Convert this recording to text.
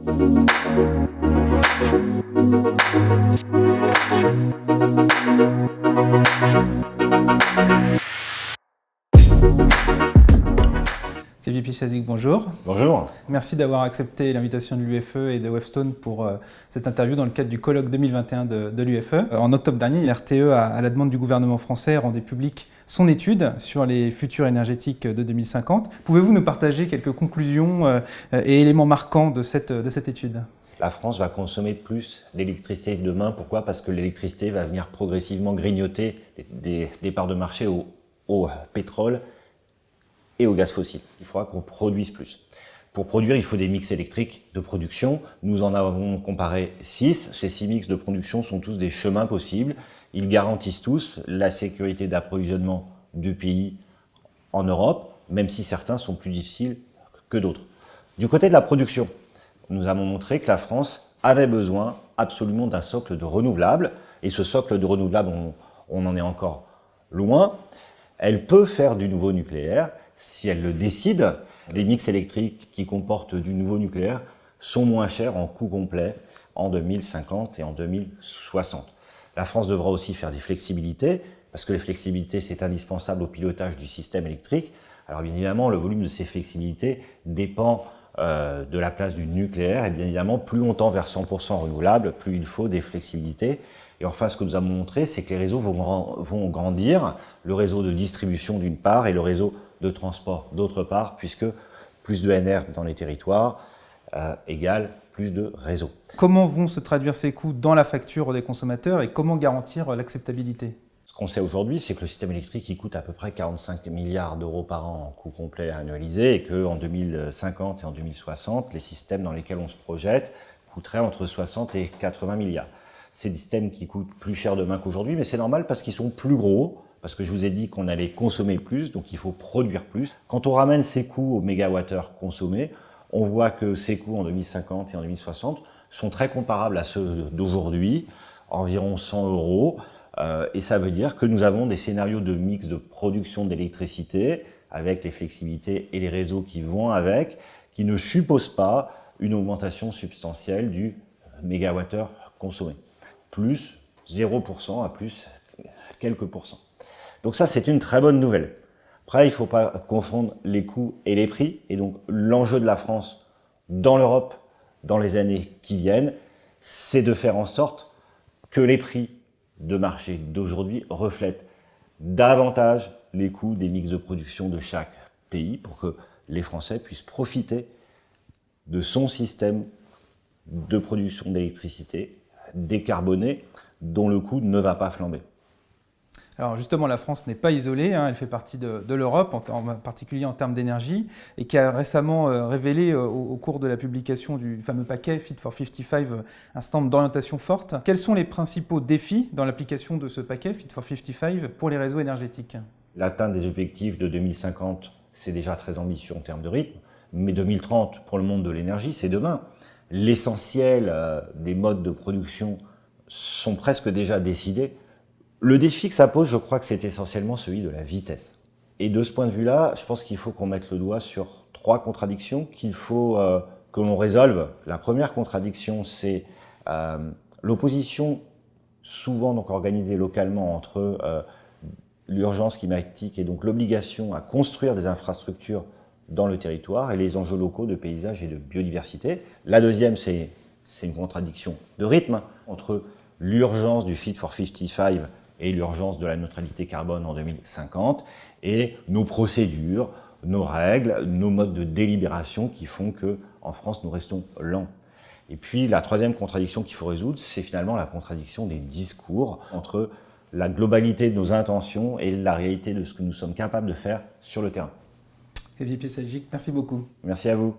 Xavier Pichazik, bonjour. Bonjour. Merci d'avoir accepté l'invitation de l'UFE et de Wavestone pour cette interview dans le cadre du colloque 2021 de l'UFE. En octobre dernier, RTE, à la demande du gouvernement français, rendait public son étude sur les futurs énergétiques de 2050. Pouvez-vous nous partager quelques conclusions et éléments marquants de cette étude ? La France va consommer plus d'électricité demain. Pourquoi ? Parce que l'électricité va venir progressivement grignoter des parts de marché au pétrole et au gaz fossile. Il faudra qu'on produise plus. Pour produire, il faut des mix électriques de production. Nous en avons comparé 6. Ces 6 mix de production sont tous des chemins possibles. Ils garantissent tous la sécurité d'approvisionnement du pays en Europe, même si certains sont plus difficiles que d'autres. Du côté de la production, nous avons montré que la France avait besoin absolument d'un socle de renouvelables. Et ce socle de renouvelables, on en est encore loin. Elle peut faire du nouveau nucléaire si elle le décide. Les mix électriques qui comportent du nouveau nucléaire sont moins chers en coût complet en 2050 et en 2060. La France devra aussi faire des flexibilités, parce que les flexibilités, c'est indispensable au pilotage du système électrique. Alors bien évidemment, le volume de ces flexibilités dépend de la place du nucléaire. Et bien évidemment, plus on tend vers 100% renouvelable, plus il faut des flexibilités. Et enfin, ce que nous avons montré, c'est que les réseaux vont grandir, le réseau de distribution d'une part et le réseau de transport d'autre part, puisque plus de NR dans les territoires égale plus de réseaux. Comment vont se traduire ces coûts dans la facture des consommateurs et comment garantir l'acceptabilité ? Ce qu'on sait aujourd'hui, c'est que le système électrique il coûte à peu près 45 milliards d'euros par an en coût complet annualisé et qu'en 2050 et en 2060, les systèmes dans lesquels on se projette coûteraient entre 60 et 80 milliards. C'est des systèmes qui coûtent plus cher demain qu'aujourd'hui, mais c'est normal parce qu'ils sont plus gros, parce que je vous ai dit qu'on allait consommer plus, donc il faut produire plus. Quand on ramène ces coûts au mégawattheure consommé, on voit que ces coûts en 2050 et en 2060 sont très comparables à ceux d'aujourd'hui, environ 100 euros. Et ça veut dire que nous avons des scénarios de mix de production d'électricité avec les flexibilités et les réseaux qui vont avec, qui ne supposent pas une augmentation substantielle du mégawattheure consommé. Plus 0% à plus quelques pourcents. Donc ça, c'est une très bonne nouvelle. Après, il ne faut pas confondre les coûts et les prix. Et donc, l'enjeu de la France dans l'Europe, dans les années qui viennent, c'est de faire en sorte que les prix de marché d'aujourd'hui reflètent davantage les coûts des mix de production de chaque pays pour que les Français puissent profiter de son système de production d'électricité décarboné dont le coût ne va pas flamber. Alors justement, la France n'est pas isolée, elle fait partie de l'Europe, en particulier en termes d'énergie, et qui a récemment révélé au cours de la publication du fameux paquet Fit for 55 un certain nombre d'orientations fortes. Quels sont les principaux défis dans l'application de ce paquet Fit for 55 pour les réseaux énergétiques ? L'atteinte des objectifs de 2050, c'est déjà très ambitieux en termes de rythme, mais 2030 pour le monde de l'énergie, c'est demain. L'essentiel des modes de production sont presque déjà décidés. Le défi que ça pose, je crois que c'est essentiellement celui de la vitesse. Et de ce point de vue-là, je pense qu'il faut qu'on mette le doigt sur 3 contradictions qu'il faut que l'on résolve. La première contradiction, c'est l'opposition souvent donc organisée localement entre l'urgence climatique et donc l'obligation à construire des infrastructures dans le territoire et les enjeux locaux de paysage et de biodiversité. La deuxième, c'est une contradiction de rythme entre l'urgence du Fit for 55 et l'urgence de la neutralité carbone en 2050, et nos procédures, nos règles, nos modes de délibération qui font qu'en France, nous restons lents. Et puis, la troisième contradiction qu'il faut résoudre, c'est finalement la contradiction des discours entre la globalité de nos intentions et la réalité de ce que nous sommes capables de faire sur le terrain. Xavier Pichazik, merci beaucoup. Merci à vous.